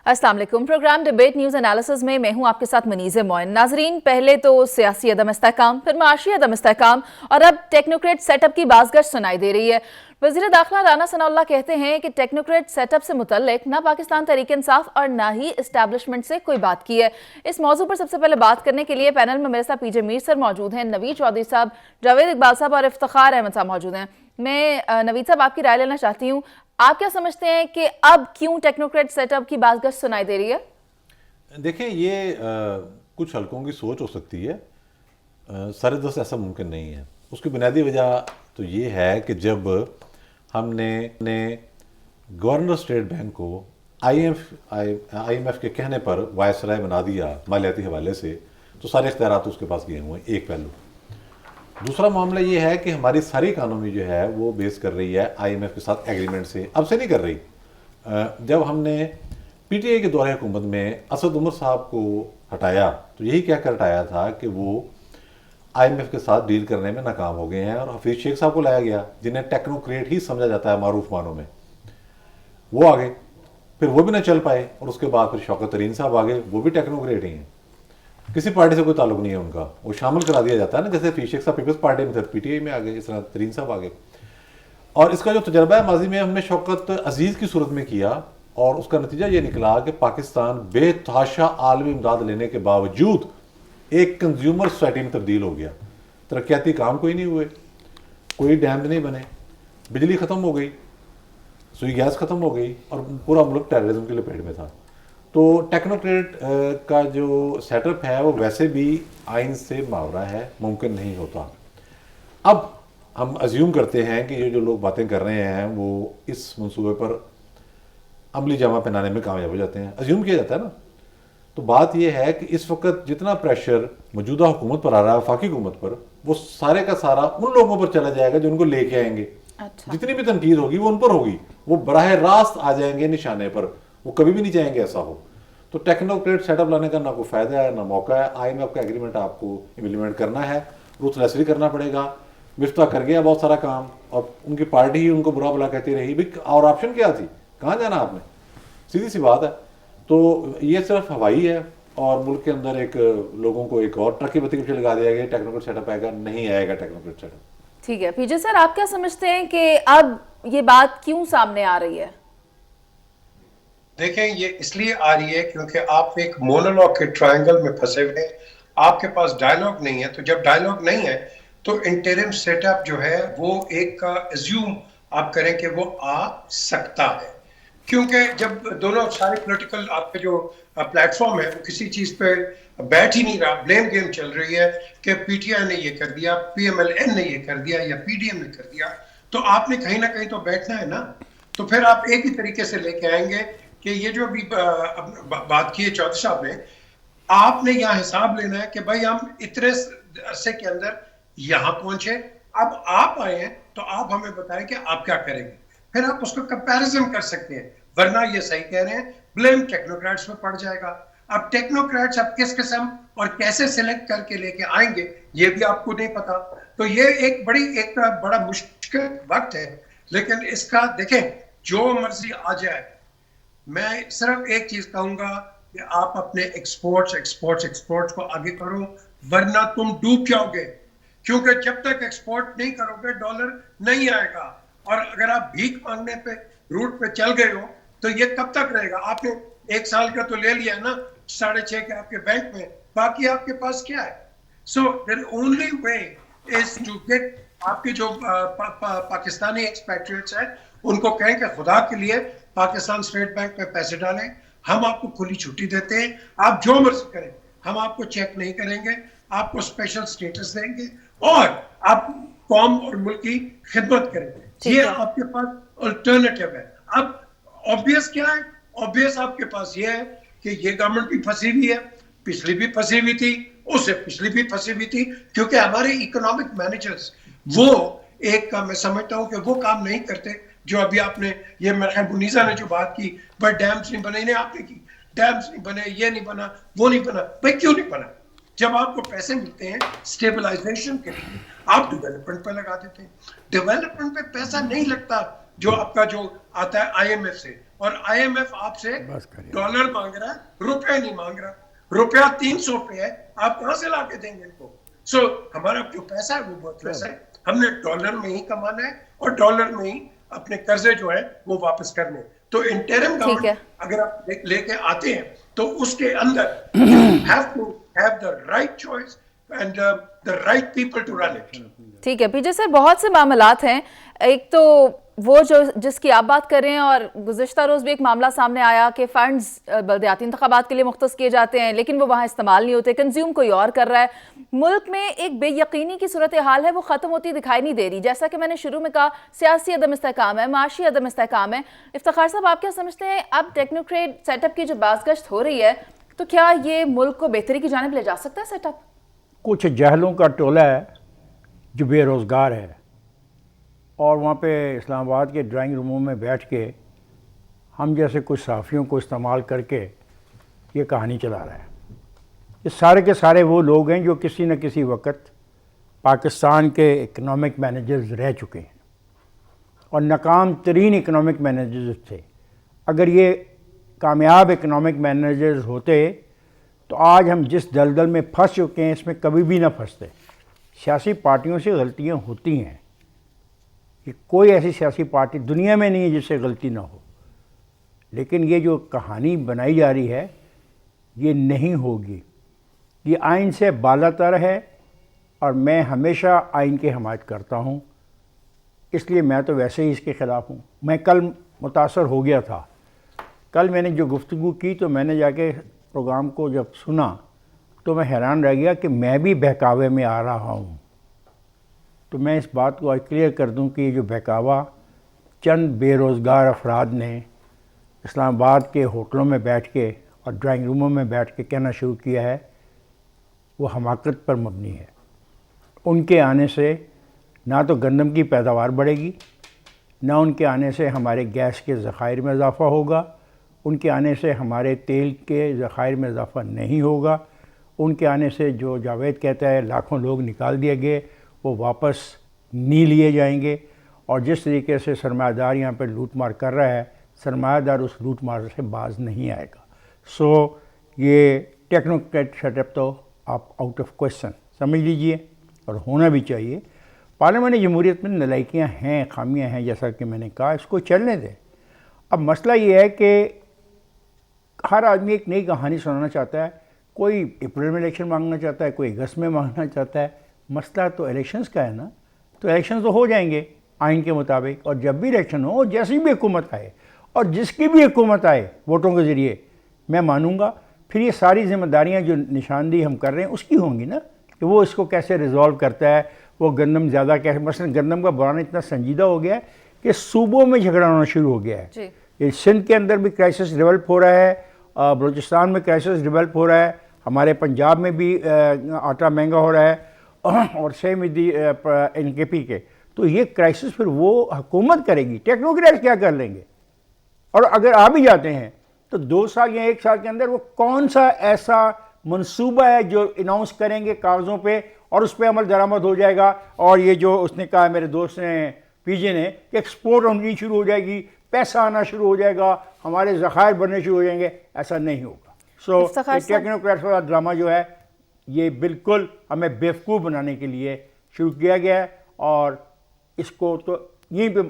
अस्सलाम वालेकुम। Programme debate news analysis में मैं हूं आपके साथ मनीज़ मोइन। नाजरीन, पहले तो सियासी अदम इस्तेहकाम, फिर माशी अदम इस्तेहकाम और अब टेक्नोक्रेट सेटअप की बाज़गश सुनाई दे रही है। वज़ीर दाखिला राना सनाउल्लाह कहते हैं कि टेक्नोक्रेट सेटअप से मुतल्लिक ना पाकिस्तान तहरीक इंसाफ और ना ही इस्टेब्लिशमेंट से कोई बात की है। इस मौजू पर सबसे पहले बात करने के लिए पैनल में मेरे साथ पीजे मीर सर मौजूद हैं, नवीद चौधरी साहब, जावेद इकबाल साहब और इफ्तिखार अहमद साहब मौजूद हैं। मैं नवीद साहब आपकी राय लेना चाहती हूँ। आप क्या समझते हैं कि अब क्यों टेक्नोक्रेट सेटअप की बातगश सुनाई दे रही है? देखें, ये कुछ हलकों की सोच हो सकती है, सारे दस ऐसा मुमकिन नहीं है। उसकी बुनियादी वजह तो ये है कि जब हमने गवर्नर स्टेट बैंक को आईएमएफ के कहने पर वायसराय बना दिया मालियाती हवाले से, तो सारे इख्तियारात उसके पास गए हुए हैं, एक पहलू। दूसरा मामला ये है कि हमारी सारी इकानमी जो है वो बेस कर रही है आईएमएफ के साथ एग्रीमेंट से, अब से नहीं कर रही। जब हमने पीटीआई के दौरे हुकूमत में असद उमर साहब को हटाया तो यही कह कर हटाया था कि वो आईएमएफ के साथ डील करने में नाकाम हो गए हैं और हफीज शेख साहब को लाया गया, जिन्हें टेक्नोक्रेट ही समझा जाता है मारूफ मानों में। वो आ गए, फिर वो भी ना चल पाए, और उसके बाद फिर शौकत तरीन साहब आ गए, वो भी टेक्नोक्रेट ही हैं, किसी पार्टी से कोई ताल्लुक नहीं है उनका, वो शामिल करा दिया जाता है ना, जैसे हफीज शेख साहब पीपल्स पार्टी में थे, पीटीआई में आ गए, इस तरह तरीन साहब आ गए। और इसका जो तजर्बा है माजी में हमने शौकत अजीज़ की सूरत में किया, और उसका नतीजा ये निकला कि पाकिस्तान बेतहाशा आलमी इमदाद लेने के बावजूद एक कंज्यूमर सोसाइटी में तब्दील हो गया। तरक्याती काम कोई नहीं हुए, कोई डैम नहीं बने, बिजली ख़त्म हो गई, सुई गैस ख़त्म हो गई, और पूरा मुल्क टेररिज्म की लपेट में था। तो टेक्नोक्रेट का जो सेटअप है वो वैसे भी आइन से मावरा है, मुमकिन नहीं होता। अब हम अज्यूम करते हैं कि ये जो लोग बातें कर रहे हैं वो इस मंसूबे पर अमली जामा पहनाने में कामयाब हो जाते हैं, अज्यूम किया जाता है ना। तो बात यह है कि इस वक्त जितना प्रेशर मौजूदा हुकूमत पर आ रहा है, वफाकी हुकूमत पर, वो सारे का सारा उन लोगों पर चला जाएगा जो उनको लेके आएंगे। अच्छा। जितनी भी तनकीद होगी वो उन पर होगी, वो बराह रास्त आ जाएंगे निशाने पर, वो कभी भी नहीं चाहेंगे ऐसा हो। तो टेक्नोक्रेट सेटअप लाने का ना कोई फायदा है ना मौका है। आईएमएफ का एग्रीमेंट आपको इम्प्लीमेंट करना है, रूथलेसली करना पड़ेगा। मिफ्ता कर गया बहुत सारा काम, और उनकी पार्टी ही उनको बुरा भला कहती रही भी, और ऑप्शन क्या थी, कहाँ जाना आपने, सीधी सी बात है। तो ये सिर्फ हवाई है, और मुल्क के अंदर एक लोगों को एक और ट्रकी बत्ती के पीछे लगा दिया गया, टेक्नोक्रेट सेटअप आएगा, नहीं आएगा टेक्नोक्रेट सेटअप। ठीक है पीजे सर, आप क्या समझते हैं कि अब ये बात क्यों सामने आ रही है? देखें, ये इसलिए आ रही है क्योंकि आप एक मोनोलॉग के ट्रायंगल में फंसे हुए हैं, आपके पास डायलॉग नहीं है। तो जब डायलॉग नहीं है तो इंटरिम सेटअप जो है वो एक का एज्यूम आप करें कि वो आ सकता है, क्योंकि जब दोनों सारे पॉलिटिकल आपके जो प्लेटफॉर्म है वो किसी चीज पे बैठ ही नहीं रहा, ब्लेम गेम चल रही है कि पीटीआई ने ये कर दिया, पीएमएलएन ने ये कर दिया या पीडीएम ने कर दिया, तो आपने कहीं ना कहीं तो बैठना है ना। तो फिर आप एक ही तरीके से लेके आएंगे कि ये जो अभी बात की है चौधरी साहब ने, आपने यहाँ हिसाब लेना है कि भाई हम इतने अरसे के अंदर यहाँ पहुंचे, अब आप आए हैं तो आप हमें बताएं कि आप क्या करेंगे, फिर आप उसको कंपैरिजन कर सकते हैं। वरना ये सही कह रहे हैं, ब्लेम टेक्नोक्रेट्स पे पड़ जाएगा। अब टेक्नोक्रेट्स अब किस किस्म और कैसे सिलेक्ट करके लेके आएंगे ये भी आपको नहीं पता। तो ये एक बड़ा मुश्किल वक्त है, लेकिन इसका देखें, जो मर्जी आ जाए, मैं सिर्फ एक चीज कहूंगा कि आप अपने एक्सपोर्ट्स को आगे करो, वरना तुम डूब जाओगे। क्योंकि जब तक एक्सपोर्ट नहीं करोगे डॉलर नहीं आएगा, और अगर आप भीख मांगने पे रूट पे चल गए हो तो ये कब तक रहेगा। आपने 1 साल का तो ले लिया ना, 6.5 के आपके बैंक में, बाकी आपके पास क्या है। So the only way is to get, आपके जो पाकिस्तानी एक्सपैट्रिएट्स हैं उनको कहें कि खुदा के लिए पाकिस्तान स्टेट बैंक में पैसे डालें, हम आपको खुली छुट्टी देते हैं, आप जो मर्जी करें, हम आपको चेक नहीं करेंगे, आपको स्पेशल स्टेटस देंगे, और आप कौम और मुल्क की खिदमत करेंगे। ये आपके पास अल्टरनेटिव है। अब ऑब्वियस क्या है, ऑब्वियस आपके पास ये है कि ये गवर्नमेंट भी फंसी हुई है, पिछली भी फंसी हुई थी, उससे पिछली भी फंसी हुई थी, क्योंकि हमारे इकोनॉमिक मैनेजर्स वो एक का मैं समझता हूं कि वो काम नहीं करते जो अभी आपने, ये मेरे ख्याल मुनीजा ने जो बात की, भाई डैम्स नहीं बने, इन्हें आपने की, डैम्स नहीं बने, ये नहीं बना, वो नहीं बना। भाई क्यों नहीं बना? जब आपको पैसे मिलते हैं स्टेबलाइजेशन के लिए, आप डेवलपमेंट पे लगा देते हैं। डेवलपमेंट पे पैसा नहीं लगता जो आपका जो आता है आईएमएफ से, और आईएमएफ आपसे डॉलर मांग रहा है, रुपया नहीं मांग रहा। रुपया 300 पे है, आप कहां से लाके देंगे इनको? सो हमारा जो पैसा है वो वर्थलेस है। हमने डॉलर में ही कमाना है और डॉलर में ही अपने कर्जे जो है वो वापस करने। तो इंटरिम गवर्नमेंट अगर आप लेके आते हैं तो उसके अंदर have to have the right choice and the right people to run it. ठीक है पीजे सर, बहुत से मामलात हैं। एक तो वो जो जिसकी आप बात कर रहे हैं, और गुज़िश्ता रोज़ भी एक मामला सामने आया कि फ़ंड्स बल्दियाती इंतखाबात के लिए मुख्तस किए जाते हैं लेकिन वो वहाँ इस्तेमाल नहीं होते, कंज्यूम कोई और कर रहा है। मुल्क में एक बेयकीनी की सूरत हाल है, वो ख़त्म होती दिखाई नहीं दे रही। जैसा कि मैंने शुरू में कहा, सियासी अदम इस्तेहकाम है, माशी अदम इस्तेहकाम है। इफ्तिखार साहब, आप क्या समझते हैं अब टेक्नोक्रेट सेटअप की जो बाज़गश्त हो रही है तो क्या ये मुल्क को बेहतरी की जानिब ले जा सकता है सेटअप? कुछ जहलों का टोला है जो बेरोज़गार है और वहाँ पे इस्लामाबाद के ड्राइंग रूमों में बैठ के हम जैसे कुछ सहाफ़ियों को इस्तेमाल करके ये कहानी चला रहा है। ये सारे के सारे वो लोग हैं जो किसी न किसी वक्त पाकिस्तान के इकनॉमिक मैनेजर्स रह चुके हैं और नाकाम तरीन इकनॉमिक मैनेजर्स थे। अगर ये कामयाब इकनॉमिक मैनेजर्स होते तो आज हम जिस दलदल में फंस चुके हैं इसमें कभी भी ना फंसते। सियासी पार्टियों से गलतियाँ होती हैं, कि कोई ऐसी सियासी पार्टी दुनिया में नहीं है जिससे गलती ना हो, लेकिन ये जो कहानी बनाई जा रही है ये नहीं होगी। ये आइन से बालातर है और मैं हमेशा आइन की हमायत करता हूँ, इसलिए मैं तो वैसे ही इसके ख़िलाफ़ हूँ। मैं कल मुतासर हो गया था। कल मैंने जो गुफ्तगू की तो मैंने जाके प्रोग्राम को जब सुना तो मैं हैरान रह गया कि मैं भी बहकावे में आ रहा हूँ। तो मैं इस बात को आज क्लियर कर दूं कि ये जो बहकावा चंद बेरोज़गार अफराद ने इस्लामाबाद के होटलों में बैठ के और ड्राइंग रूमों में बैठ के कहना शुरू किया है वो हमाकत पर मबनी है। उनके आने से ना तो गंदम की पैदावार बढ़ेगी, ना उनके आने से हमारे गैस के ज़खायर में इजाफ़ा होगा, उनके आने से हमारे तेल के ज़खायर में इजाफ़ा नहीं होगा, उनके आने से जो जावेद कहता है लाखों लोग निकाल दिए गए वो वापस नहीं लिए जाएंगे। और जिस तरीके से सरमायादार यहाँ पर लूट मार कर रहा है, सरमायादार उस लूट मार से बाज नहीं आएगा। सो ये टेक्नोक्रेट सेटअप तो आप आउट ऑफ क्वेश्चन समझ लीजिए और होना भी चाहिए। पार्लियामेंट जमहूरियत में नलायकियाँ हैं, खामियाँ हैं, जैसा कि मैंने कहा, इसको चलने दें। अब मसला ये है कि हर आदमी एक नई कहानी सुनाना चाहता है। कोई अप्रैल में इलेक्शन मांगना चाहता है, कोई अगस्त में मांगना चाहता है। मसला तो इलेक्शंस का है ना, तो इलेक्शन तो हो जाएंगे आइन के मुताबिक, और जब भी इलेक्शन हो, जैसी भी हुकूमत आए और जिसकी भी हुकूमत आए वोटों के ज़रिए, मैं मानूंगा फिर ये सारी जिम्मेदारियां जो निशानदेही हम कर रहे हैं उसकी होंगी ना, कि वो इसको कैसे रिजॉल्व करता है। वो गंदम ज़्यादा कैसे, मसलन गंदम का बढ़ाना इतना संजीदा हो गया है कि सूबों में झगड़ा होना शुरू हो गया है। ये सिंध के अंदर भी क्राइसिस डेवलप हो रहा है, बलूचिस्तान में क्राइसिस डेवलप हो रहा है, हमारे पंजाब में भी आटा महंगा हो रहा है और सेम विद NKP के। तो ये क्राइसिस फिर वो हुकूमत करेगी, टेक्नोक्रेट्स क्या कर लेंगे? और अगर आ भी जाते हैं तो 2 साल या 1 साल के अंदर वो कौन सा ऐसा मंसूबा है जो अनाउंस करेंगे कागज़ों पे और उस पर अमल दरामद हो जाएगा। और ये जो उसने कहा मेरे दोस्त ने, पीजे ने, कि एक्सपोर्ट होनी शुरू हो जाएगी, पैसा आना शुरू हो जाएगा, हमारे ज़खायर बनने शुरू हो जाएंगे, ऐसा नहीं होगा। सो टेक्नोक्रेट्स वाला ड्रामा जो है ये बिल्कुल हमें बेवकूफ़ बनाने के लिए शुरू किया गया है और इसको तो यहीं पे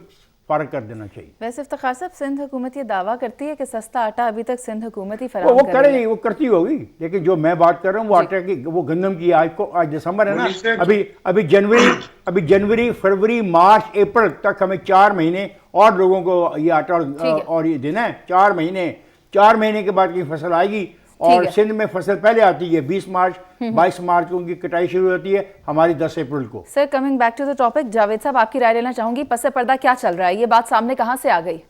फ़र्क कर देना चाहिए। वैसे इफ्तिखार साहब, सिंध हुकूमत ये दावा करती है कि सस्ता आटा अभी तक सिंध हुकूमत ही फराहम वो करेगी, वो करती होगी, लेकिन जो मैं बात कर रहा हूँ वो आटे की, वो गंदम की। आज दिसंबर है ना, अभी जनवरी फरवरी मार्च अप्रैल तक हमें 4 महीने और लोगों को ये आटा और ये देना है। 4 महीने के बाद की फसल आएगी और सिंध में फसल पहले आती है 20 मार्च 22 मार्च को उनकी कटाई शुरू होती है, हमारी 10 अप्रैल को। Sir, coming back to the topic, Javed साहब आपकी राय लेना चाहूंगी। पस पर्दा क्या चल रहा है, ये बात सामने कहां से आ गई?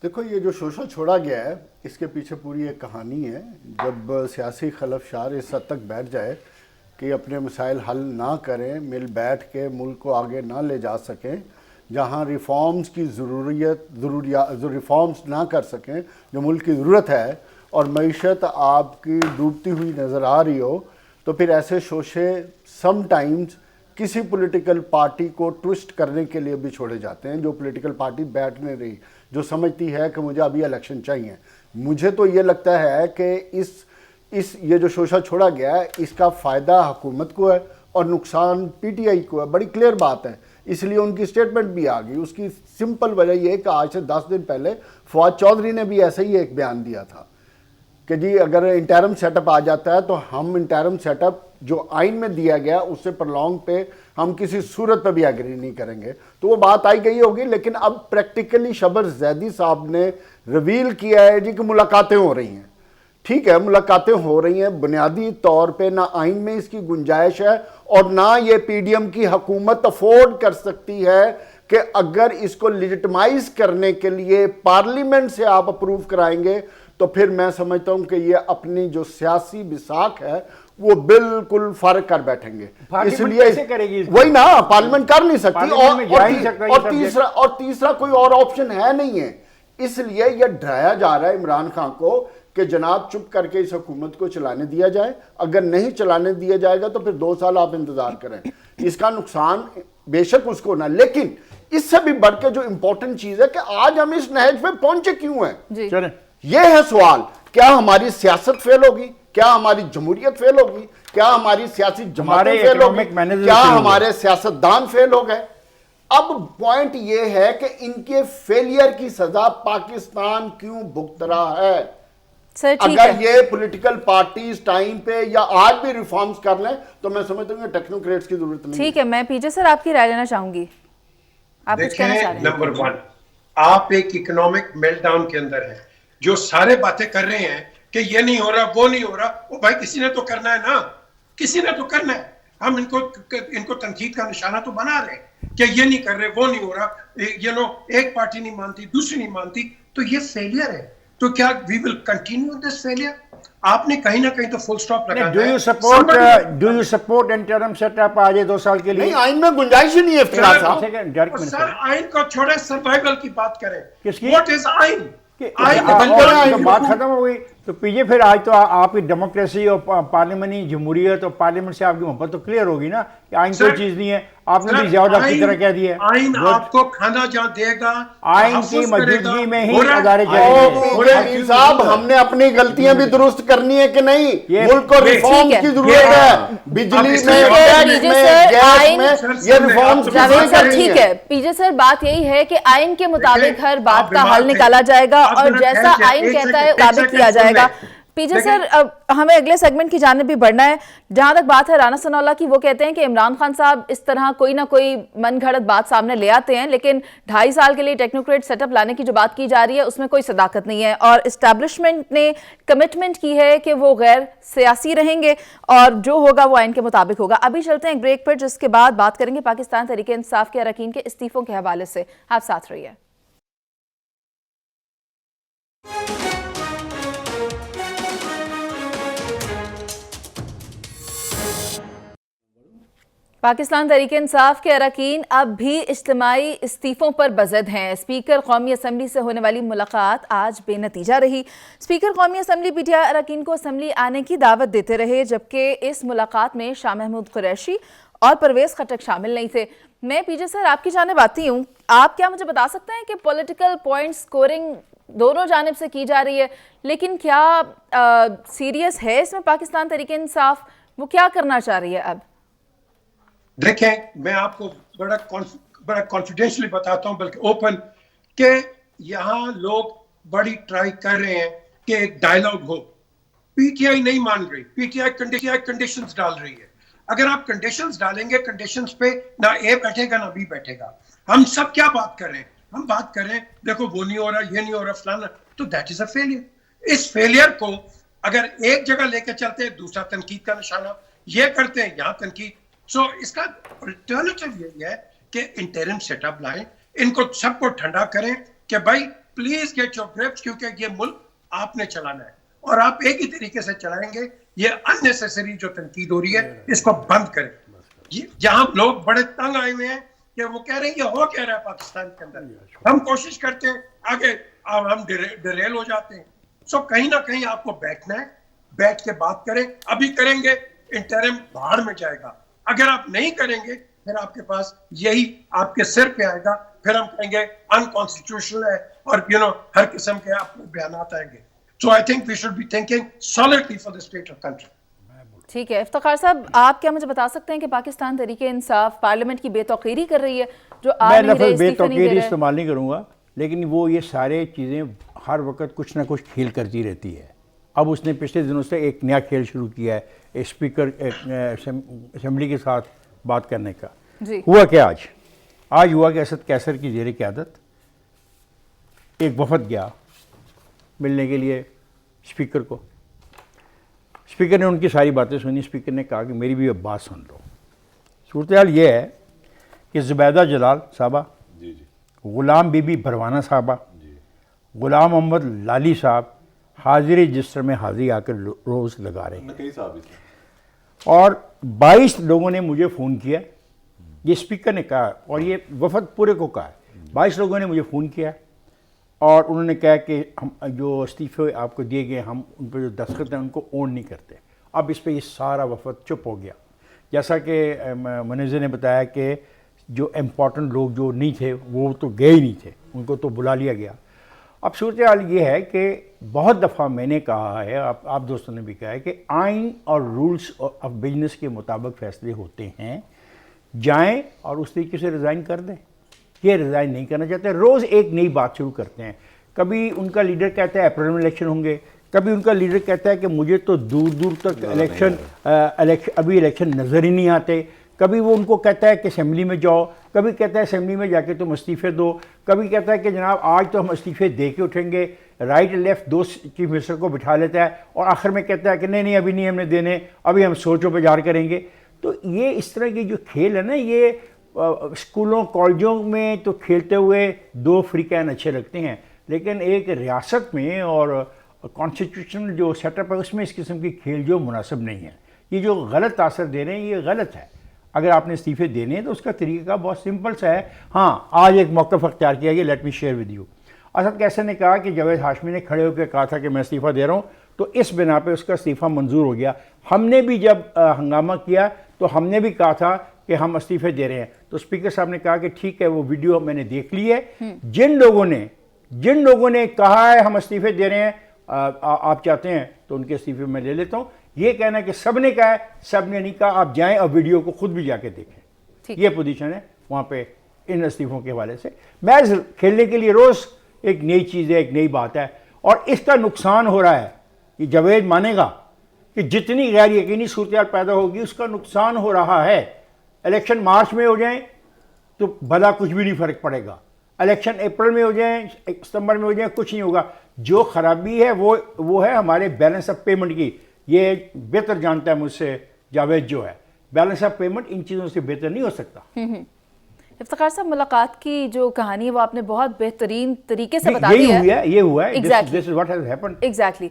देखो, ये जो शोषण छोड़ा गया है इसके पीछे पूरी एक कहानी है। जब सियासी खलफशार इस हद तक बैठ जाए कि अपने मसाइल हल ना करें, मिल बैठ के मुल्क को आगे ना ले जा सकें, जहाँ रिफॉर्म्स की जो रिफॉर्म्स ना कर सकें जो मुल्क की ज़रूरत है, और मईशत आपकी डूबती हुई नज़र आ रही हो, तो फिर ऐसे शोशे समटाइम्स किसी पॉलिटिकल पार्टी को ट्विस्ट करने के लिए भी छोड़े जाते हैं, जो पॉलिटिकल पार्टी बैठ नहीं रही, जो समझती है कि मुझे अभी इलेक्शन चाहिए। मुझे तो ये लगता है कि इस ये जो शोषा छोड़ा गया है, इसका फ़ायदा हुकूमत को है और नुकसान पीटीआई को है। बड़ी क्लियर बात है, इसलिए उनकी स्टेटमेंट भी आ गई। उसकी सिंपल वजह यह है कि आज से 10 दिन पहले फवाद चौधरी ने भी ऐसा ही एक बयान दिया था कि जी अगर इंटरम सेटअप आ जाता है तो हम इंटरम सेटअप जो आइन में दिया गया उससे प्रलॉन्ग पे हम किसी सूरत पर भी एग्री नहीं करेंगे। तो वो बात आई गई होगी, लेकिन अब प्रैक्टिकली शबर जैदी साहब ने रिवील किया है जी कि मुलाकातें हो रही हैं। ठीक है, मुलाकातें हो रही हैं, बुनियादी तौर पे ना आइन में इसकी गुंजाइश है और ना ये पीडीएम की हुकूमत अफोर्ड कर सकती है कि अगर इसको लिजिटमाइज करने के लिए पार्लियामेंट से आप अप्रूव कराएंगे तो फिर मैं समझता हूं कि ये अपनी जो सियासी बिसाख है वो बिल्कुल फर्क कर बैठेंगे। इसलिए वही ना, पार्लियामेंट कर नहीं सकती और तीसरा कोई और ऑप्शन है नहीं है। इसलिए यह डराया जा रहा है इमरान खान को कि जनाब चुप करके इस हुकूमत को चलाने दिया जाए। अगर नहीं चलाने दिया जाएगा तो फिर 2 साल आप इंतजार करें। इसका नुकसान बेशक उसको ना, लेकिन इससे भी बढ़ के जो इंपॉर्टेंट चीज है कि आज हम इस नहज पे पहुंचे क्यों हैं, यह है सवाल। क्या हमारी सियासत फेल होगी? क्या हमारी जमहूरियत फेल होगी? क्या हमारी सियासी जमातें फेल होगी? क्या हमारे सियासतदान फेल हो गए? अब पॉइंट यह है कि इनके फेलियर की सजा पाकिस्तान क्यों भुगत रहा है? सर, अगर ये पॉलिटिकल पार्टीज टाइम पे या आज भी रिफॉर्म्स कर लें तो मैं समझता हूं टेक्नोक्रेट्स की जरूरत नहीं। ठीक है, मैं पीजे सर आपकी राय लेना चाहूंगी। आप कुछ कहना चाह रहे हैं? नंबर 1, आप एक इकोनॉमिक मेल्टडाउन के अंदर हैं। जो सारे बातें कर रहे हैं कि ये नहीं हो रहा, वो नहीं हो रहा, वो भाई किसी ने तो करना है ना, किसी ने तो करना है। हम इनको तनकीद का निशाना तो बना रहे हैं कि ये नहीं कर रहे, वो नहीं हो रहा, एक पार्टी नहीं मानती, दूसरी नहीं मानती, तो ये फेलियर है। तो क्या we will continue this failure? आपने कहीं ना कहीं तो फुल स्टॉप लगाना है। Do you support interim setup आज 2 साल के लिए? नहीं, आइन में गुंजाइश ही नहीं है। सर आइन को छोड़े, सर्वाइवल की बात करें। व्हाट इज आइन? बात खत्म हो गई। तो पीछे फिर आज तो आपकी डेमोक्रेसी और पार्लियामेंट जमहूरियत और पार्लियामेंट से आपकी मोहब्बत तो क्लियर होगी ना कि आइन कोई चीज नहीं है। आपने भी ज्यादा की तरह कह दिया है। आइन आपको खाना जहाँ देगा, आइन की मौजूदगी में ही अदारे चलेंगे। साहब, हमने अपनी गलतियां भी दुरुस्त करनी है कि नहीं? मुल्क को रिफॉर्म की जरूरत है, बिजली में, गैस में, ये रिफॉर्म। जावेद सर ठीक है, पीजे सर बात यही है कि आइन के मुताबिक हर बात का हल निकाला जाएगा और जैसा आइन कहता है मुताबिक किया जाएगा। पीजे सर, अब हमें अगले सेगमेंट की जानिब भी बढ़ना है। जहां तक बात है राना सनाउल्लाह की, वो कहते हैं कि इमरान खान साहब इस तरह कोई ना कोई मनगढ़ंत बात सामने ले आते हैं, लेकिन 2.5 साल के लिए टेक्नोक्रेट सेटअप लाने की जो बात की जा रही है उसमें कोई सदाकत नहीं है और इस्टेब्लिशमेंट ने कमिटमेंट की है कि वो गैर सियासी रहेंगे और जो होगा वो आइन के मुताबिक होगा। अभी चलते हैं एक ब्रेक पर, जिसके बाद बात करेंगे पाकिस्तान तहरीक इंसाफ के अरकान के इस्तीफों के हवाले से। आप साथ रहिए। पाकिस्तान तहरीक इंसाफ के अरकान अब भी इज्तिमाई इस्तीफों पर बज़द हैं। स्पीकर कौमी असम्बली से होने वाली मुलाकात आज बेनतीजा रही। स्पीकर कौमी असम्बली पीटीआई अरकान को असम्बली आने की दावत देते रहे, जबकि इस मुलाकात में शाह महमूद कुरैशी और परवेज़ खटक शामिल नहीं थे। मैं पीजे सर आपकी जानिब आती हूँ, आप क्या मुझे बता सकते हैं कि पॉलिटिकल पॉइंट स्कोरिंग दोनों जानिब से की जा रही है, लेकिन क्या सीरियस है इसमें पाकिस्तान तहरीक इंसाफ? वो क्या करना चाह रही है अब? देखें, मैं आपको बड़ा कॉन्फिडेंशियली बताता हूं, बल्कि ओपन, कि यहां लोग बड़ी ट्राई कर रहे हैं कि एक डायलॉग हो। पीटीआई नहीं मान रही, पीटीआई कंडीशंस डाल रही है। अगर आप कंडीशंस डालेंगे, कंडीशंस पे ना ए बैठेगा ना बी बैठेगा। हम सब क्या बात कर रहे हैं? हम बात कर रहे हैं देखो वो नहीं हो रहा, ये नहीं हो रहा, फलाना, तो दैट इज अ फेलियर। इस फेलियर को अगर एक जगह लेके चलते हैं, दूसरा तनकीद का निशाना, ये करते हैं यहाँ तनकीद। सो इसका अल्टरनेटिव यही है कि इंटरिम सेटअप लाएं, इनको सबको ठंडा करें कि भाई प्लीज गेट योर ग्रिप्स, क्योंकि ये मुल्क आपने चलाना है और आप एक ही तरीके से चलाएंगे। ये अननेसेसरी जो तनकीद हो रही है इसको बंद करें। जहां लोग बड़े तंग आए हुए हैं कि वो कह रहे हैं ये हो क्या रहा है पाकिस्तान के अंदर, हम कोशिश करते हैं आगे, अब हम डिरेल हो जाते हैं। सो कहीं ना कहीं आपको बैठना है, बैठ के बात करें। अभी करेंगे इंटरिम बाहर में जाएगा, अगर आप नहीं करेंगे फिर आपके पास यही आपके सिर पे आएगा, फिर हम कहेंगे अनकॉन्स्टिट्यूशनल है और हर किस्म के आपको बयान आएंगे। So I think we should be thinking solidly for the state of country. ठीक है, इफ्तिखार साहब, आप क्या मुझे बता सकते हैं कि पाकिस्तान तहरीक इंसाफ पार्लियामेंट की बेतौकीरी कर रही है, जो आ मैं नहीं रहे, लफ्ज़ इस्तीफे नहीं दे बेतौकीरी रहे? इस्तेमाल नहीं करूँगा, लेकिन वो ये सारे चीज़ें हर वक्त कुछ ना कुछ खेल करती रहती है। अब उसने पिछले दिनों से एक नया खेल शुरू किया है स्पीकर असेंबली के साथ बात करने का। जी। हुआ क्या आज हुआ कि असद कैसर की ज़ेर क़यादत एक वफद गया मिलने के लिए स्पीकर को। स्पीकर ने उनकी सारी बातें सुनी। स्पीकर ने कहा कि मेरी भी अब बात सुन लो। सूरत हाल ये है कि ज़ुबैदा जलाल साहबा, जी जी ग़ुलाम बीबी परवाना साहबा, ग़ुलाम मोहम्मद लाली साहब हाजिर रजिस्टर में हाजिरी आकर रोज़ लगा रहे हैं। कई साहब इसमें। और 22 लोगों ने मुझे फ़ोन किया, ये स्पीकर ने कहा और ये वफद पूरे को कहा, 22 लोगों ने मुझे फ़ोन किया और उन्होंने कहा कि हम जो इस्तीफ़े आपको दिए गए हम उन पर जो दस्तखत हैं उनको ओन नहीं करते। अब इस पर ये सारा वफद चुप हो गया। जैसा कि मैनेजर ने बताया कि जो इम्पोर्टेंट लोग जो नहीं थे वो तो गए ही नहीं थे, उनको तो बुला लिया गया। अब सूरत हाल ये है कि बहुत दफ़ा मैंने कहा है, आप दोस्तों ने भी कहा है कि आइन और रूल्स ऑफ बिजनेस के मुताबिक फ़ैसले होते हैं, जाएं और उस तरीके से रिज़ाइन कर दें। ये रिज़ाइन नहीं करना चाहते, रोज़ एक नई बात शुरू करते हैं। कभी उनका लीडर कहता है अप्रैल में इलेक्शन होंगे, कभी उनका लीडर कहता है कि मुझे तो दूर दूर तक अभी इलेक्शन नज़र ही नहीं आते। कभी वो उनको कहता है कि असेंबली में जाओ, कभी कहता है असेंबली में जाके तुम इस्तीफ़े दो, कभी कहता है कि जनाब आज तो हम इस्तीफ़े दे के उठेंगे। राइट लेफ़्ट दो चीफ मिनिस्टर को बिठा लेता है और आखिर में कहता है कि नहीं अभी नहीं हमने देने, अभी हम सोचो पे जार करेंगे। तो ये इस तरह की जो खेल है ना, ये स्कूलों कॉलेजों में तो खेलते हुए दो फ्रीकैन अच्छे लगते हैं, लेकिन एक रियासत में और कॉन्स्टिट्यूशनल जो सेटअप है उसमें इस किस्म की खेल जो मुनासिब नहीं है। ये जो गलत तासर दे रहे हैं ये गलत है। अगर आपने इस्तीफ़े देने हैं तो उसका तरीका बहुत सिंपल सा है। हाँ, आज एक मौक़िफ़ अख्तियार किया गया, let me share with you. Asad Qaiser ने कहा कि जावेद हाशमी ने खड़े होकर कहा था कि मैं इस्तीफ़ा दे रहा हूँ, तो इस बिना पे उसका इस्तीफ़ा मंजूर हो गया। हमने भी जब हंगामा किया तो हमने भी कहा था कि हम इस्तीफ़े दे रहे हैं, तो स्पीकर साहब ने कहा कि ठीक है, वो वीडियो मैंने देख ली है। जिन लोगों ने कहा है हम इस्तीफ़े दे रहे हैं, आप चाहते हैं तो उनके इस्तीफ़े मैं ले लेता हूँ। ये कहना है कि सब ने कहा है, सब ने नहीं कहा। आप जाएं और वीडियो को खुद भी जाके देखें। ये पोजीशन है वहाँ पे इन इस्तीफ़ों के हवाले से। मैच खेलने के लिए रोज़ एक नई चीज़ है, एक नई बात है, और इसका नुकसान हो रहा है। कि जावेद मानेगा कि जितनी गैर यकीनी सूरत पैदा होगी उसका नुकसान हो रहा है। इलेक्शन मार्च में हो जाएं तो भला कुछ भी नहीं फ़र्क पड़ेगा, इलेक्शन अप्रैल में हो जाएं, सितंबर में हो जाएं, कुछ नहीं होगा। जो ख़राबी है वो है हमारे बैलेंस ऑफ पेमेंट की। ये बेहतर जानता है मुझसे जावेद जो है, बैलेंस ऑफ पेमेंट इन चीज़ों से बेहतर नहीं हो सकता। इफ्तिखार साहब, मुलाकात की जो कहानी है वो आपने बहुत बेहतरीन तरीके से बता दी है। ये हुआ है। Exactly. This is what has happened. Exactly.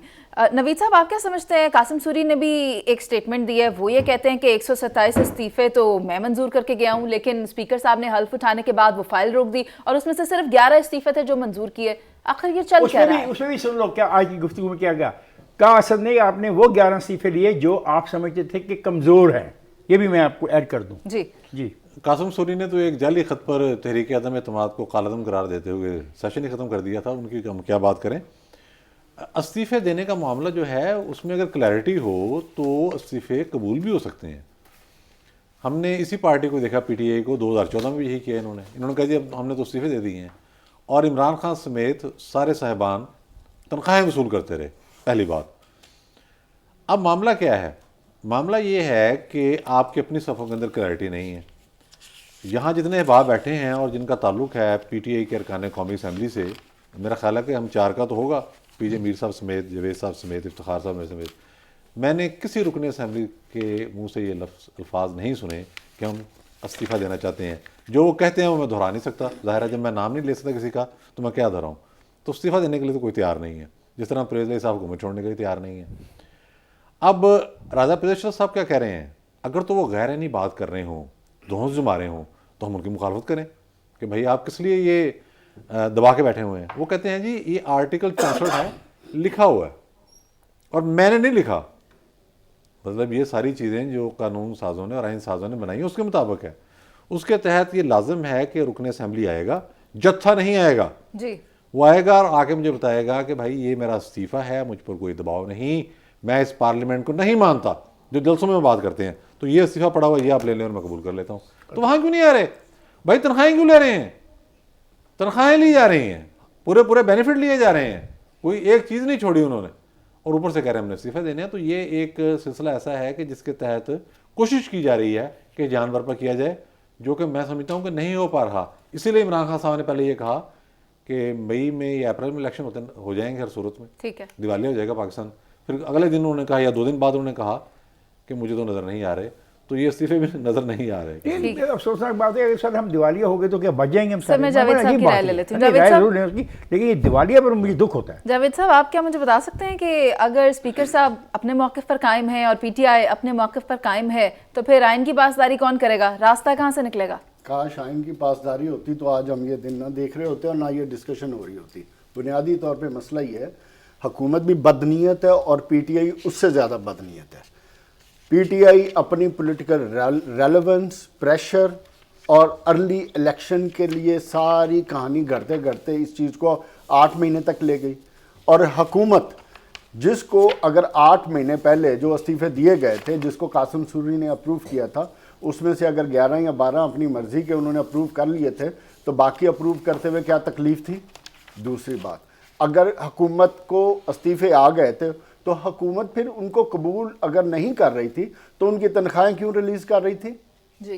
Naveed साहब, आप क्या समझते हैं? कासिम सूरी ने भी एक स्टेटमेंट दी है, वो ये कहते हैं कि 127 इस्तीफे तो मैं मंजूर करके गया हूं, लेकिन स्पीकर साहब ने हल्फ उठाने के बाद वो फाइल रोक दी और उसमें से सिर्फ 11 इस्तीफे थे जो मंजूर किए। आखिर ये चल क्या रहा है? उसमें भी सुन लो क्या आज की गुफ्तगू में क्या गया। कहा असद ने आपने वो 11 इस्तीफे लिए जो आप समझते थे कि कमज़ोर हैं। ये भी मैं आपको ऐड कर दूं। जी कासिम सूरी ने तो एक जाली खत पर तहरीक अदम एतमाद को कालदम करार देते हुए सेशन ही ख़त्म कर दिया था। उनकी हम क्या बात करें। इस्तीफ़े देने का मामला जो है उसमें अगर क्लैरिटी हो तो इस्तीफ़े कबूल भी हो सकते हैं। हमने इसी पार्टी को देखा, PTI को 2014 में भी यही किया। इन्होंने कहा जी अब हमने तो इस्तीफ़े दे दिए हैं, और इमरान खान समेत सारे साहिबान तनख्वाहें वसूल करते रहे। पहली बात। अब मामला क्या है? मामला ये है कि आपकी अपनी सफ़ों के अंदर क्लैरिटी नहीं है। यहाँ जितने अहबाब बैठे हैं और जिनका ताल्लुक़ है PTI के अरकान कौमी असम्बली से, मेरा ख्याल है कि हम 4 का तो होगा, PJ मीर साहब समेत, जावेद साहब समेत, इफ्तिखार साहब मेरे समेत। मैंने किसी रुकन असम्बली के मुंह से ये अल्फाज नहीं सुने कि हम इस्तीफ़ा देना चाहते हैं। जो वो कहते हैं वो मैं दोहरा नहीं सकता। ज़ाहिर है जब मैं नाम नहीं ले सकता किसी का तो मैं क्या दोहराऊँ। तो इस्तीफ़ा देने के लिए तो कोई तैयार नहीं है, जिस तरह प्रेज़ साहब हुकूमत छोड़ने के लिए तैयार नहीं है। अब राजा पेशवा साहब क्या कह रहे हैं, अगर तो वो गैर-आइनी बात कर रहे हों, धौंस जमा रहे हों, तो हम उनकी मुखालफत करें कि भाई आप किस लिए ये दबा के बैठे हुए हैं। वो कहते हैं जी ये आर्टिकल 64 है, लिखा हुआ है और मैंने नहीं लिखा। मतलब ये सारी चीज़ें जो कानून साजों ने और आइन साजों ने बनाई उसके मुताबिक है। उसके तहत ये लाजिम है कि रुकन असम्बली आएगा, जत्था नहीं आएगा जी। वो आएगा और आके मुझे बताएगा कि भाई ये मेरा इस्तीफ़ा है, मुझ पर कोई दबाव नहीं, मैं इस पार्लियामेंट को नहीं मानता, जो जलसों में बात करते हैं, तो ये इस्तीफ़ा पड़ा हुआ ये आप ले लें और मैं कबूल कर लेता हूँ। तो वहाँ क्यों नहीं आ रहे भाई? तनख्वाहें क्यों ले रहे हैं? तनख्वाहें ली जा रही हैं, पूरे पूरे बेनिफिट लिए जा रहे हैं, कोई एक चीज़ नहीं छोड़ी उन्होंने, और ऊपर से कह रहे हैं हमने इस्तीफ़ा देने हैं। तो ये एक सिलसिला ऐसा है कि जिसके तहत कोशिश की जा रही है कि जानवर पर किया जाए, जो कि मैं समझता हूँ कि नहीं हो पा रहा। इसीलिए इमरान खान साहब ने पहले ये कहा कि मई में या अप्रैल में इलेक्शन हो जाएंगे हर सूरत में, ठीक है, दिवालिया हो जाएगा पाकिस्तान। फिर अगले दिन उन्होंने कहा या 2 दिन बाद उन्होंने कहा कि मुझे तो नज़र नहीं आ रहे, तो ये इस्तीफे भी नज़र नहीं आ रहे। ये अफसोसनाक बात है, सर हम दिवालिया हो गए तो क्या बच जाएंगे हम सर, मैं जावेद साहब की राय ले लेती हूँ। राय जावेद साहब, जरूर है उसकी, लेकिन ये दिवालिया पर मुझे दुख होता है। जावेद साहब, आप क्या मुझे बता सकते हैं कि अगर स्पीकर साहब अपने मौक़िफ़ पर कायम है और पीटीआई अपने मौक़िफ़ पर कायम है, तो फिर आइन की पासदारी कौन करेगा? रास्ता कहाँ से निकलेगा? काश आइन की पासदारी होती तो आज हम ये दिन ना देख रहे होते और ना ये डिस्कशन हो रही होती। बुनियादी तौर पे मसला ये है, हुकूमत भी बदनीयत है और पीटीआई उससे ज़्यादा बदनीयत है। पीटीआई अपनी पॉलिटिकल रेलेवेंस, प्रेशर और अर्ली इलेक्शन के लिए सारी कहानी गढ़ते गढ़ते इस चीज़ को 8 महीने तक ले गई, और हुकूमत जिसको अगर 8 महीने पहले जो इस्तीफे दिए गए थे, जिसको कासिम सूरी ने अप्रूव किया था, उसमें से अगर 11 या 12 अपनी मर्जी के उन्होंने अप्रूव कर लिए थे, तो बाकी अप्रूव करते हुए क्या तकलीफ थी? दूसरी बात, अगर हुकूमत को इस्तीफे आ गए थे तो हुकूमत फिर उनको कबूल अगर नहीं कर रही थी तो उनकी तनख्वाहें क्यों रिलीज कर रही थी? जी।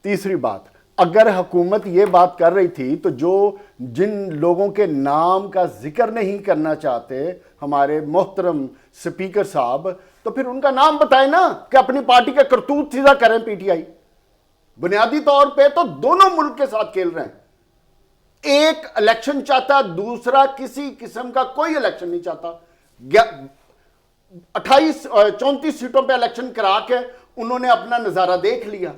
तीसरी बात, अगर हुकूमत ये बात कर रही थी तो जो जिन लोगों के नाम का जिक्र नहीं करना चाहते हमारे मोहतरम स्पीकर साहब, तो फिर उनका नाम बताए ना कि अपनी पार्टी का करतूत सीधा करें। पीटीआई बुनियादी तौर पे तो दोनों मुल्क के साथ खेल रहे हैं, एक इलेक्शन चाहता, दूसरा किसी किस्म का कोई इलेक्शन नहीं चाहता। 34 सीटों पे इलेक्शन करा के उन्होंने अपना नजारा देख लिया,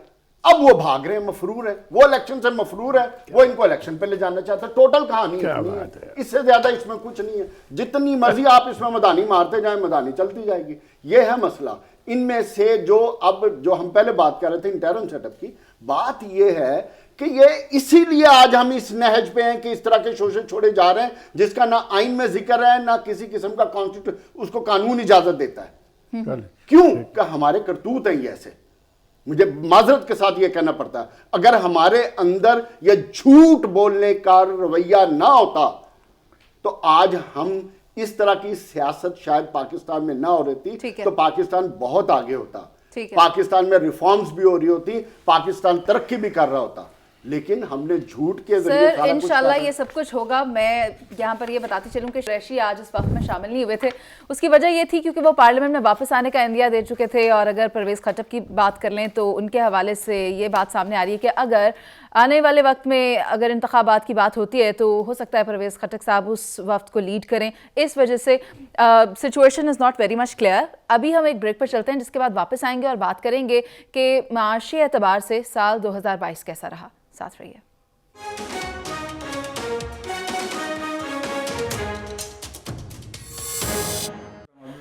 अब वो भाग रहे हैं, मफरूर है, वो इलेक्शन से मफरूर है, वो इनको इलेक्शन पे ले जाना चाहता है। टोटल कहानी है, इससे ज्यादा इसमें कुछ नहीं है। जितनी मर्जी आप इसमें मदानी मारते जाएं, मदानी चलती जाएगी। ये है मसला। इनमें से जो हम पहले बात कर रहे थे इंटरम सेटअप की, बात ये है कि ये इसीलिए आज हम इस नहज पे हैं कि इस तरह के शोषण छोड़े जा रहे हैं जिसका ना आइन में जिक्र है, ना किसी किस्म का कॉन्स्टिट्यूशन उसको कानून इजाजत देता है। क्यों? कि हमारे करतूत हैं ये ऐसे। मुझे माजरत के साथ ये कहना पड़ता है, अगर हमारे अंदर ये झूठ बोलने का रवैया ना होता तो आज हम इस तरह की सियासत शायद पाकिस्तान में ना हो रही थी, तो पाकिस्तान बहुत आगे होता, पाकिस्तान में रिफॉर्म्स भी हो रही होती, पाकिस्तान तरक्की भी कर रहा होता। लेकिन हमने झूठ के जरिए सर इंशाल्लाह ये सब कुछ होगा। मैं यहाँ पर ये बताती चलूँ कि कुरैशी आज इस वक्त में शामिल नहीं हुए थे। उसकी वजह ये थी क्योंकि वो पार्लियामेंट में वापस आने का इंदिया दे चुके थे, और अगर परवेज़ खट्टक की बात कर लें तो उनके हवाले से ये बात सामने आ रही है कि अगर आने वाले वक्त में अगर इंतखाबात की बात होती है तो हो सकता है परवेज़ खट्टक साहब उस वक्त को लीड करें। इस वजह से situation is not very much clear. अभी हम एक ब्रेक पर चलते हैं, जिसके बाद वापस आएंगे और बात करेंगे कि माशी एतबार से साल 2022 कैसा रहा। साथ रहिए।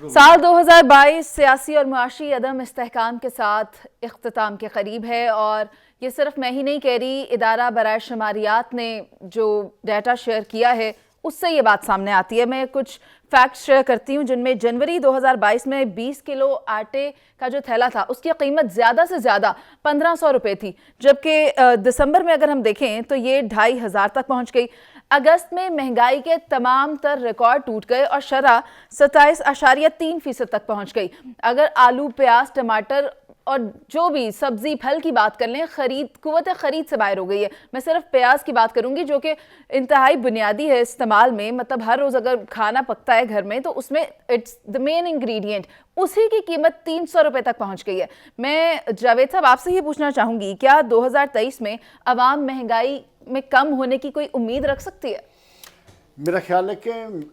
साल 2022 सियासी और मुआशी अदम इस्तेहकाम के साथ इख्तिताम के करीब है, और ये सिर्फ मैं ही नहीं कह रही, इदारा बराए शुमारियात ने जो डाटा शेयर किया है उससे ये बात सामने आती है। मैं कुछ फैक्ट्स शेयर करती हूँ जिनमें जनवरी 2022 में 20 किलो आटे का जो थैला था उसकी कीमत ज़्यादा से ज़्यादा 1500 रुपये थी, जबकि दिसंबर में अगर हम देखें तो ये 2500 तक पहुँच गई। अगस्त में महंगाई के तमाम तर रिकॉर्ड टूट गए और शरह 27.3% तक पहुँच गई। अगर आलू, प्याज, टमाटर और जो भी सब्जी फल की बात कर लें, कुव्वत खरीद से बाहर हो गई है। मैं सिर्फ प्याज की बात करूंगी जो कि इंतहाई बुनियादी है इस्तेमाल में, मतलब हर रोज़ अगर खाना पकता है घर में तो उसमें इट्स द मेन इंग्रेडिएंट, उसी की कीमत 300 रुपये तक पहुंच गई है। मैं जावेद साहब आपसे ये पूछना चाहूँगी, क्या 2023 में अवाम महंगाई में कम होने की कोई उम्मीद रख सकती है? मेरा ख्याल है कि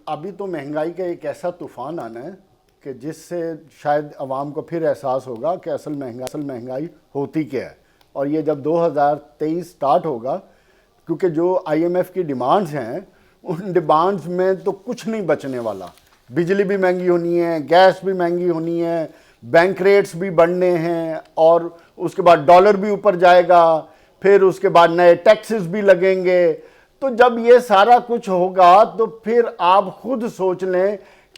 अभी तो महंगाई का एक ऐसा तूफान आना है कि जिससे शायद आवाम को फिर एहसास होगा कि असल महंगाई होती क्या है। और ये जब 2023 स्टार्ट होगा, क्योंकि जो IMF की डिमांड्स हैं उन डिमांड्स में तो कुछ नहीं बचने वाला। बिजली भी महंगी होनी है, गैस भी महंगी होनी है, बैंक रेट्स भी बढ़ने हैं, और उसके बाद डॉलर भी ऊपर जाएगा, फिर उसके बाद नए टैक्सेस भी लगेंगे। तो जब ये सारा कुछ होगा तो फिर आप खुद सोच लें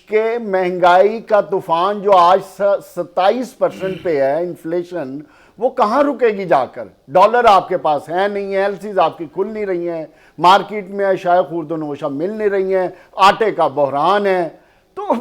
कि महंगाई का तूफान जो आज 27% पे है इन्फ्लेशन, वो कहाँ रुकेगी जाकर। डॉलर आपके पास है नहीं है, एलसीज आपकी खुल नहीं रही हैं, मार्केट में अशाया खुर्दनोशा मिल नहीं रही हैं, आटे का बहरान है। तो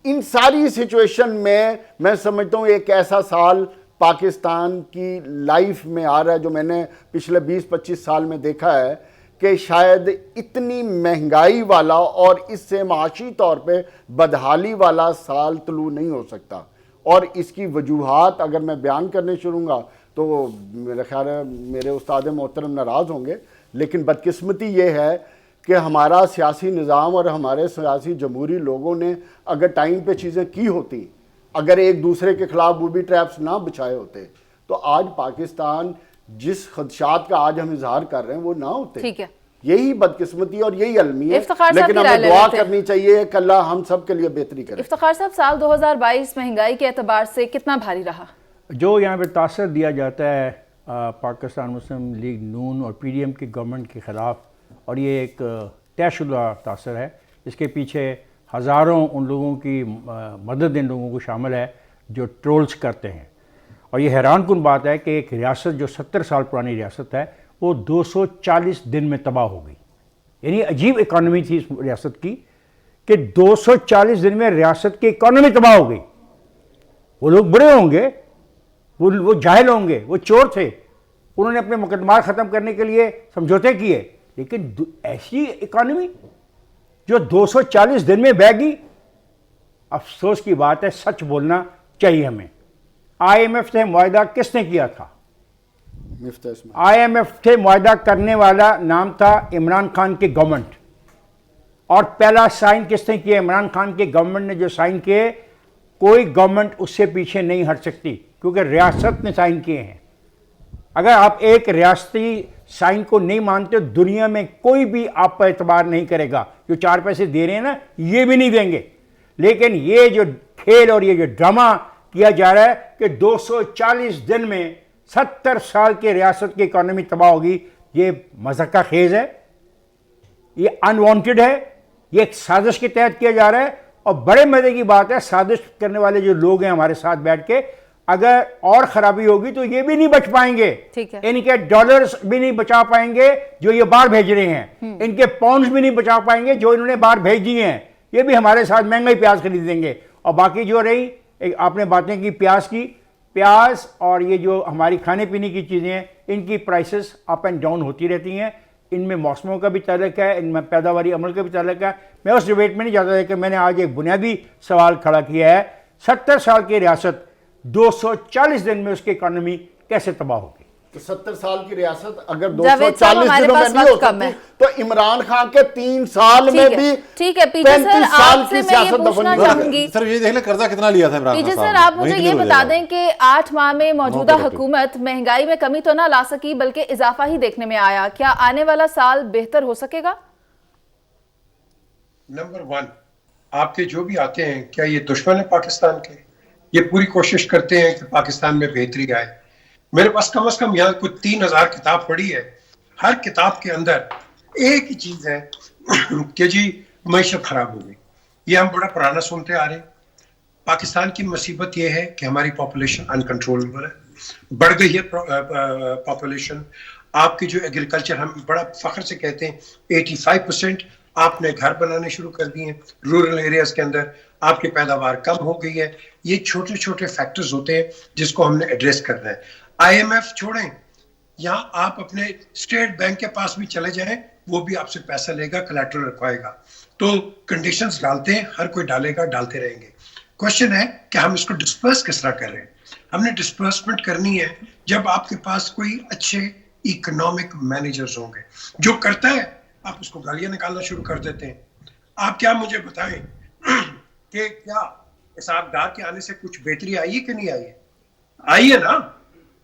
इन सारी सिचुएशन में मैं समझता हूँ एक ऐसा साल पाकिस्तान की लाइफ में आ रहा है जो मैंने पिछले 20-25 साल में देखा है कि शायद इतनी महंगाई वाला और इससे माशी तौर पे बदहाली वाला साल तलू नहीं हो सकता। और इसकी वजूहात अगर मैं बयान करने शुरूंगा तो मेरा ख्याल है मेरे उस्ताद मोहतरम नाराज़ होंगे, लेकिन बदकिस्मती ये है कि हमारा सियासी निज़ाम और हमारे सियासी जमहूरी लोगों ने अगर टाइम पे चीज़ें की होती, अगर एक दूसरे के खिलाफ बूबी ट्रैप्स ना बिछाए होते, तो आज पाकिस्तान जिस खदशात का आज हम इजहार कर रहे हैं वो ना होते। ठीक है, यही बदकिस्मती और यही अलमी है, इफ्तिखार साहब लेकिन की राय हमें ले दुआ लेते हैं। करनी चाहिए कि अल्लाह हम सब के लिए बेहतरी करे। इफ्तिखार साहब, साल 2022 महंगाई के एतबार से कितना भारी रहा? जो यहाँ पे तासर दिया जाता है पाकिस्तान मुस्लिम लीग नून और पीडीएम की गवर्नमेंट के ख़िलाफ़, और ये एक तयशुदा तासर है, इसके पीछे हज़ारों उन लोगों की मदद इन लोगों को शामिल है जो ट्रोल्स करते हैं। और ये हैरान कुन बात है कि एक रियासत जो 70 साल पुरानी रियासत है वो 240 दिन में तबाह हो गई। यानी अजीब इकॉनमी थी इस रियासत की कि 240 दिन में रियासत की इकॉनमी तबाह हो गई। वो लोग बुरे होंगे, वो जाहिल होंगे, वो चोर थे, उन्होंने अपने मुकदमात ख़त्म करने के लिए समझौते किए, लेकिन ऐसी इकॉनमी जो 240 दिन में बह गई, अफसोस की बात है, सच बोलना चाहिए हमें। IMF से मुआहदा किसने किया था? IMF से मुआहदा करने वाला नाम था इमरान खान की गवर्नमेंट, और पहला साइन किसने किया? इमरान खान की गवर्नमेंट ने जो साइन किए, कोई गवर्नमेंट उससे पीछे नहीं हट सकती क्योंकि रियासत ने साइन किए हैं। अगर आप एक रियासती साइन को नहीं मानते, दुनिया में कोई भी आप पर एतबार नहीं करेगा। जो 4 पैसे दे रहे हैं ना, ये भी नहीं देंगे। लेकिन ये जो खेल और ये जो ड्रामा किया जा रहा है कि 240 दिन में 70 साल की रियासत की इकॉनमी तबाह होगी, ये मज़ाक़ खेज़ है, ये अनवांटेड है, ये एक साजिश के तहत किया जा रहा है। और बड़े मज़े की बात है, साजिश करने वाले जो लोग हैं हमारे साथ बैठ के, अगर और ख़राबी होगी तो ये भी नहीं बच पाएंगे। ठीक है, इनके डॉलर्स भी नहीं बचा पाएंगे जो ये बाहर भेज रहे हैं, इनके पाउंड्स भी नहीं बचा पाएंगे जो इन्होंने बाहर भेज दिए हैं। ये भी हमारे साथ महंगाई प्याज खरीद देंगे। और बाकी जो रही आपने बातें की प्याज की, प्याज और ये जो हमारी खाने पीने की चीज़ें हैं, इनकी प्राइसेस अप एंड डाउन होती रहती हैं। इनमें मौसमों का भी ताल्लुक है, इनमें पैदावारी अमल का भी ताल्लुक है। मैं उस डिबेट में नहीं जाता है कि मैंने आज एक बुनियादी सवाल खड़ा किया है, 70 साल की रियासत 240 दिन में उसकी इकॉनमी कैसे तबाह होगी? तो 70 साल की रियासत अगर जावेद साहब, 240 हमारे दिनों में पास नहीं हो वक्त कम है। सकती, तो इमरान खान के 3 साल में भी ठीक है पीजे सर, 35 साल आपसे की मैं ये सियासत दफन पूछना नहीं चाहूंगी, सर ये देख ले कर्जा कितना लिया था इमरान पीजे खान सर, साहब आप ने, मुझे वही ये क्लियर हो बता जाएगा। दें कि 8 माह में मौजूदा 9 हुकूमत महंगाई में कमी तो ना ला सकी बल्कि इजाफा ही देखने में आया। क्या आने वाला साल बेहतर हो सकेगा? नंबर 1, आपके जो भी आते हैं, क्या ये दुश्मन है पाकिस्तान के? ये पूरी कोशिश करते हैं कि पाकिस्तान में बेहतरी आए। मेरे पास कम से कम यहाँ कुछ 3000 किताब पढ़ी है। हर किताब के अंदर एक ही चीज है कि जी मैशत खराब हो गई। ये हम बड़ा पुराना सुनते आ रहे हैं। पाकिस्तान की मुसीबत ये है कि हमारी पॉपुलेशन अनकंट्रोलेबल है, बढ़ गई है पॉपुलेशन। आपकी जो एग्रीकल्चर, हम बड़ा फख्र से कहते हैं 85% आपने घर बनाने शुरू कर दिए हैं रूरल एरियाज के अंदर, आपकी पैदावार कम हो गई है। ये छोटे छोटे फैक्टर्स होते हैं जिसको हमने एड्रेस करना है। IMF छोड़ें, यहाँ आप अपने स्टेट बैंक के पास भी चले जाएं, वो भी आपसे पैसा लेगा, कलेक्टर रखवाएगा। तो कंडीशंस डालते हैं, हर कोई डालेगा, डालते रहेंगे। क्वेश्चन है कि हम इसको डिस्पर्स किस तरह कर रहे हैं। हमने डिस्पर्समेंट करनी है जब आपके पास कोई अच्छे इकोनॉमिक मैनेजर्स होंगे। जो करता है आप उसको गालियां निकालना शुरू कर देते हैं। आप क्या मुझे बताएं कि क्या हिसाबदार के आने से कुछ बेहतरी आई है कि नहीं आई है? आई है ना?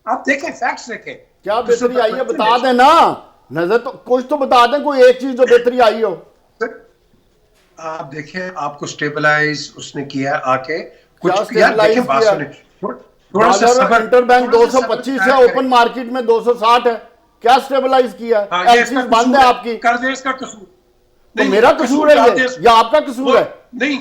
आप देखें, फैक्ट्स देखें। क्या बेहतरी आई है बता दें ना, नजर तो कुछ तो बता दें, कोई एक चीज जो बेहतरी आई हो। आप देखें, आपको स्टेबलाइज उसने किया आके कुछ यार स्टेबलाइज देखें, बात किया? सुने, थोड़ा सा डॉलर सब्र, इंटरबैंक थोड़ा सा 225 सब्र है, ओपन मार्केट में 260 है। क्या स्टेबलाइज किया? हाँ, ये एलसीज बंद है आपकी, कर्जेस का कसूर तो मेरा कसूर है ये या आपका कसूर है? नहीं,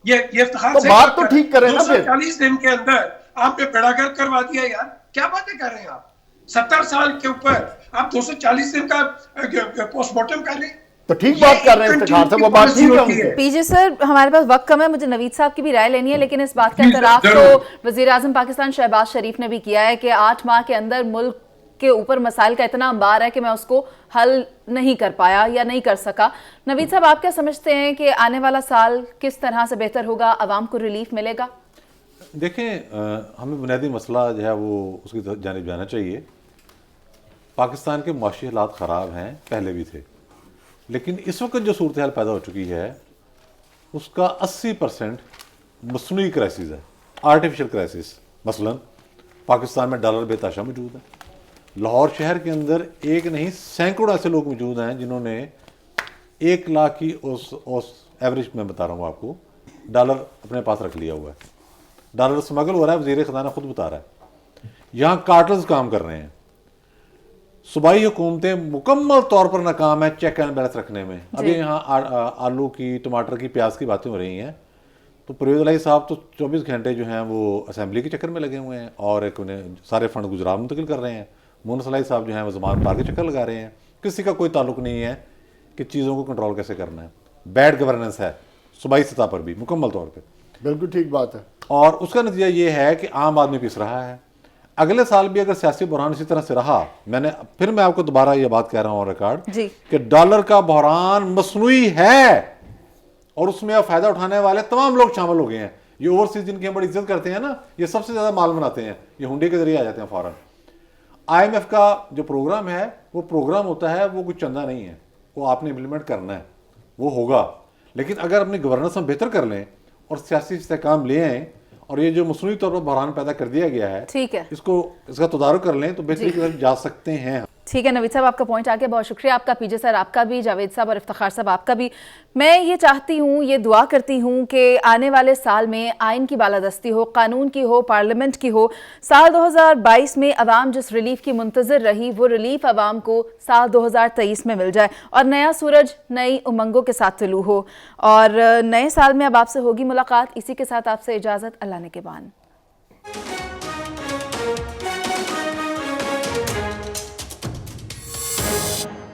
ये इफ्तिखार तो से बात तो ठीक करें ना फिर। 240 दिन के अंदर आपने बेड़ागर्क करवा दिया यार, क्या बातें कर रहे हैं आप? 70 साल के ऊपर आप 240 दिन का पोस्टमार्टम कर रहे हैं। तो ठीक बात कर रहे हैं इफ्तिखार से, वो बात ठीक है उनकी। पीजे सर, हमारे पास वक्त कम है, मुझे नवीद साहब की भी राय लेनी है, लेकिन इस बात का एतराफ तो वजीर आजम पाकिस्तान शहबाज शरीफ ने भी किया है कि 8 माह के अंदर मुल्क के ऊपर मसाइल का इतना अंबार है कि मैं उसको हल नहीं कर पाया या नहीं कर सका। नवीद साहब, आप क्या समझते हैं कि आने वाला साल किस तरह से बेहतर होगा, आवाम को रिलीफ मिलेगा? देखें, हमें बुनियादी मसला जो है वो उसकी जानिब जाना चाहिए। पाकिस्तान के माशी हालात ख़राब हैं, पहले भी थे, लेकिन इस वक्त जो सूरत हाल पैदा हो चुकी है उसका 80% मसनूई क्राइसिस है, आर्टिफिशियल क्राइसिस। मसलन पाकिस्तान में डॉलर बेताशा मौजूद है। लाहौर शहर के अंदर एक नहीं सैकड़ों ऐसे लोग मौजूद हैं जिन्होंने 1 लाख की उस एवरेज में बता रहा हूँ आपको, डॉलर अपने पास रख लिया हुआ है। डॉलर स्मगल हो रहा है, वज़ीर ख़ज़ाना खुद बता रहा है। यहाँ कार्टर्स काम कर रहे हैं। सूबाई हुकूमतें मुकम्मल तौर पर नाकाम है चेक एंड बैलेंस रखने में। अभी यहाँ आलू की, टमाटर की, प्याज की बातें हो रही हैं, तो परवेज़ इलाही साहब तो 24 घंटे जो हैं वो असेंबली के चक्कर में लगे हुए हैं और एक उन्हें सारे फंड गुजरात मुंतकिल कर रहे हैं। मोहन सलाई साहब जो हैं वो ज़मान पार के चक्कर लगा रहे हैं। किसी का कोई ताल्लुक नहीं है कि चीज़ों को कंट्रोल कैसे करना है। बैड गवर्नेंस है सूबाई सतह पर भी मुकम्मल तौर पर। बिल्कुल ठीक बात है। और उसका नतीजा ये है कि आम आदमी पिस रहा है। अगले साल भी अगर सियासी बहरान इसी तरह से रहा, मैं आपको दोबारा ये बात कह रहा हूँ रिकॉर्ड कि डॉलर का बहरान मसनूई है और उसमें अब फायदा उठाने वाले तमाम लोग शामिल हो गए हैं। ये ओवरसीज जिनकी हम बड़ी इज्जत करते हैं ना, ये सबसे ज्यादा माल बनाते हैं, ये हुंडे के जरिए आ जाते हैं फौरन। IMF का जो प्रोग्राम है वो प्रोग्राम होता है, वो कुछ चंदा नहीं है, वो आपने इम्प्लीमेंट करना है, वो होगा। लेकिन अगर अपनी गवर्नेंस हम बेहतर कर लें और सियासी इस्तेहकाम ले आएँ और ये जो मसनूई तौर पर बहरान पैदा कर दिया गया है, ठीक है, इसका तदारुक कर लें तो बेहतरी की तरफ जा सकते हैं। ठीक है नवीद साहब, आपका पॉइंट आ गया, बहुत शुक्रिया आपका। पीजे सर आपका भी, जावेद साहब और इफ्तिखार साहब आपका भी। मैं ये चाहती हूँ, ये दुआ करती हूँ कि आने वाले साल में आइन की बालादस्ती हो, कानून की हो, पार्लियामेंट की हो। साल 2022 में अवाम जिस रिलीफ की मुंतज़िर रही, वो रिलीफ अवाम को साल 2023 में मिल जाए और नया सूरज नई उमंगों के साथ तुलू हो। और नए साल में अब आपसे होगी मुलाकात। इसी के साथ आपसे इजाज़त, अल्लाह ने के बान।